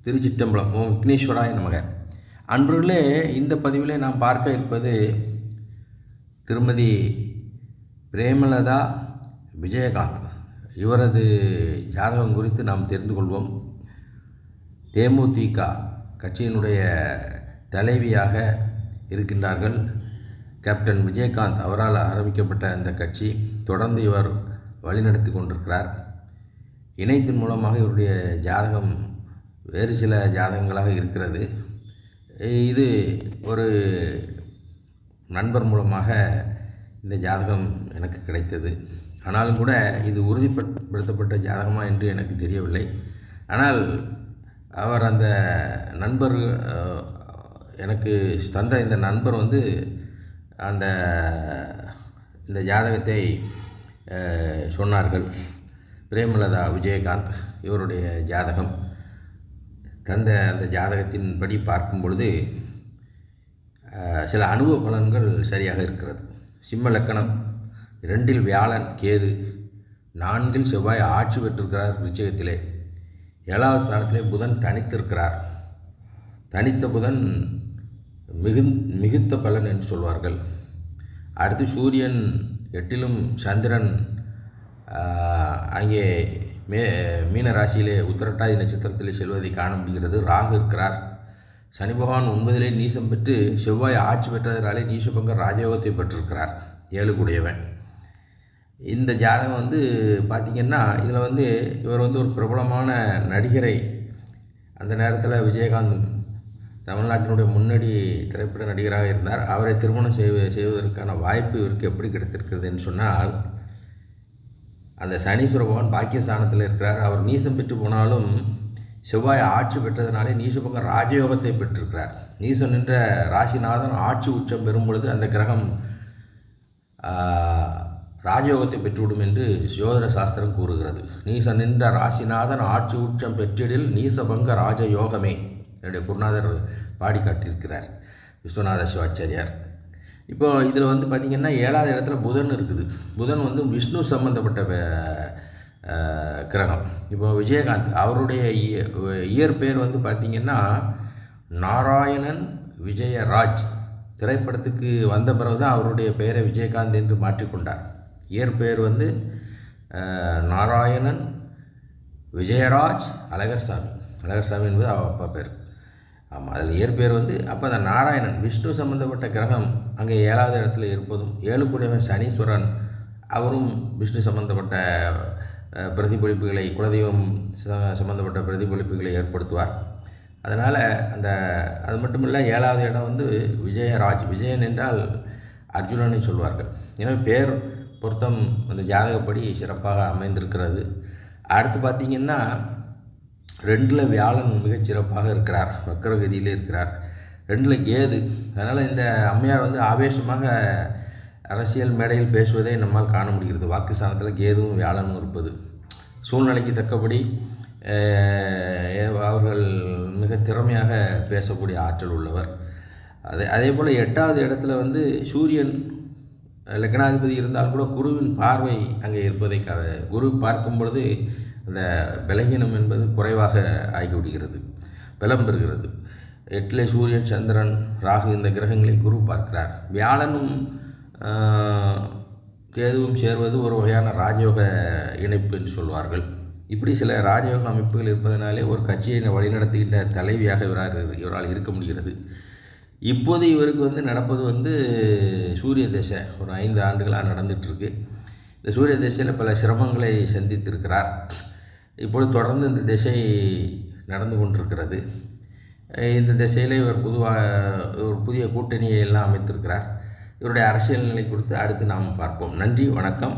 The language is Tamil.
திருச்சிற்றம்பலம். ஓம் விக்னேஸ்வராய நமக. அன்பர்களே, இந்த பதிவிலே நாம் பார்க்க இருப்பது திருமதி பிரேமலதா விஜயகாந்த். இவரது ஜாதகம் குறித்து நாம் தெரிந்து கொள்வோம். தேமுதிக கட்சியினுடைய தலைவியாக இருக்கின்றார்கள். கேப்டன் விஜயகாந்த் அவரால் ஆரம்பிக்கப்பட்ட அந்த கட்சி தொடர்ந்து இவர் வழிநடத்தி கொண்டிருக்கிறார். இணையத்தின் மூலமாக இவருடைய ஜாதகம் வேறு சில ஜாதகங்களாக இருக்கிறது. இது ஒரு நண்பர் மூலமாக இந்த ஜாதகம் எனக்கு கிடைத்தது. ஆனாலும் கூட இது உறுதிப்படுத்தப்பட்ட ஜாதகமா என்று எனக்கு தெரியவில்லை. ஆனால் அவர் அந்த நண்பர் எனக்கு தந்த இந்த நண்பர் இந்த ஜாதகத்தை சொன்னார்கள். பிரேமலதா விஜயகாந்த் இவருடைய ஜாதகம் தந்த அந்த ஜாதகத்தின்படி பார்க்கும் பொழுது சில அனுபவ பலன்கள் சரியாக இருக்கிறது. சிம்ம லக்கணம், 2 வியாழன் கேது, 4 செவ்வாய் ஆட்சி பெற்றிருக்கிறார். விருச்சிகத்திலே 7வது ஸ்தானத்திலே புதன் தனித்திருக்கிறார். தனித்த புதன் மிகுத்த பலன் என்று சொல்வார்கள். அடுத்து சூரியன் 8லும், சந்திரன் அங்கே மீன ராசியிலே உத்திரட்டாதி நட்சத்திரத்திலே செல்வதை காண முடிகிறது. ராகு இருக்கிறார். சனி பகவான் 9லே நீசம் பெற்று செவ்வாய் ஆட்சி பெற்றதனாலே நீசபங்க ராஜயோகத்தை பெற்றிருக்கிறார். 7 கூடியவன். இந்த ஜாதகம் பார்த்திங்கன்னா இதில் இவர் ஒரு பிரபலமான நடிகரை. அந்த நேரத்தில் விஜயகாந்த் தமிழ்நாட்டினுடைய முன்னணி திரைப்பட நடிகராக இருந்தார். அவரை திருமணம் செய்வதற்கான வாய்ப்பு இவருக்கு எப்படி கிடைத்திருக்கிறது என்று சொன்னால், அந்த சனீஸ்வர பகவான் பாக்கியஸ்தானத்தில் இருக்கிறார். அவர் நீசம் பெற்று போனாலும் செவ்வாய் ஆட்சி பெற்றதுனாலே நீசபங்க ராஜயோகத்தை பெற்றிருக்கிறார். நீசம் நின்ற ராசிநாதன் ஆட்சி உச்சம் பெறும் பொழுது அந்த கிரகம் ராஜயோகத்தை பெற்றுவிடும் என்று ஜோதிட சாஸ்திரம் கூறுகிறது. நீசம் நின்ற ராசிநாதன் ஆட்சி உச்சம் பெற்றிடில் நீசபங்க ராஜயோகமே என்னுடைய குருநாதர் பாடி காட்டியிருக்கிறார், விஸ்வநாத சிவாச்சாரியார். இப்போ இதில் பார்த்திங்கன்னா 7வது இடத்துல புதன் இருக்குது. புதன் விஷ்ணு சம்பந்தப்பட்ட கிரகம். இப்போ விஜயகாந்த் அவருடைய இயற்பெயர் பார்த்திங்கன்னா நாராயணன் விஜயராஜ். திரைப்படத்துக்கு வந்த பிறகு தான் அவருடைய பெயரை விஜயகாந்த் என்று மாற்றிக்கொண்டார். இயற்பெயர் நாராயணன் விஜயராஜ் அழகர்சாமி. அழகர்சாமி என்பது அவர் அப்பா பேர். ஆமாம், அதில் இயற்பெயர் அப்போ அந்த நாராயணன் விஷ்ணு சம்பந்தப்பட்ட கிரகம் அங்கே 7வது இடத்துல இருப்பதும், 7 கூடியவன் சனீஸ்வரன் அவரும் விஷ்ணு சம்பந்தப்பட்ட பிரதிபலிப்புகளை, குலதெய்வம் சம்பந்தப்பட்ட பிரதிபலிப்புகளை ஏற்படுத்துவார். அதனால் அது மட்டும் இல்லை, 7வது இடம் விஜயராஜ். விஜயன் என்றால் அர்ஜுனனை சொல்வார்கள். எனவே பேர் பொருத்தம் அந்த ஜாதகப்படி சிறப்பாக அமைந்திருக்கிறது. அடுத்து பார்த்திங்கன்னா 2ல் வியாழன் மிகச்சிறப்பாக இருக்கிறார், வக்கரகதியிலே இருக்கிறார். 2ல் கேது. அதனால் இந்த அம்மையார் ஆவேசமாக அரசியல் மேடையில் பேசுவதை நம்மால் காண முடிகிறது. வாக்குஸ்தானத்தில் கேதுவும் வியாழனும் இருப்பது சூழ்நிலைக்கு தக்கபடி அவர்கள் மிக திறமையாக பேசக்கூடிய ஆற்றல் உள்ளவர். அதே போல் 8வது இடத்துல சூரியன் லக்னாதிபதி இருந்தாலும் கூட குருவின் பார்வை அங்கே இருப்பதை குரு பார்க்கும் பொழுது அந்த பலகீனம் என்பது குறைவாக ஆகிவிடுகிறது, பலம் பெறுகிறது. 8ல் சூரியன், சந்திரன், ராகு இந்த கிரகங்களை குரு பார்க்கிறார். வியாழனும் கேதுவும் சேர்வது ஒரு வகையான ராஜயோக இணைப்பு என்று சொல்வார்கள். இப்படி சில ராஜயோக அமைப்புகள் இருப்பதனாலே ஒரு கட்சியை வழிநடத்துகின்ற தலைவியாக இவரால் இருக்க முடிகிறது. இப்போது இவருக்கு நடப்பது சூரிய தசை. ஒரு 5 ஆண்டுகளாக நடந்துகிட்ருக்கு. இந்த சூரிய தசையில் பல சிரமங்களை சந்தித்திருக்கிறார். இப்பொழுது தொடர்ந்து இந்த திசை நடந்து கொண்டிருக்கிறது. இந்த திசையில் இவர் ஒரு புதிய கூட்டணியை எல்லாம் அமைத்திருக்கிறார். இவருடைய அரசியல் நிலை குறித்து அடுத்து நாம் பார்ப்போம். நன்றி, வணக்கம்.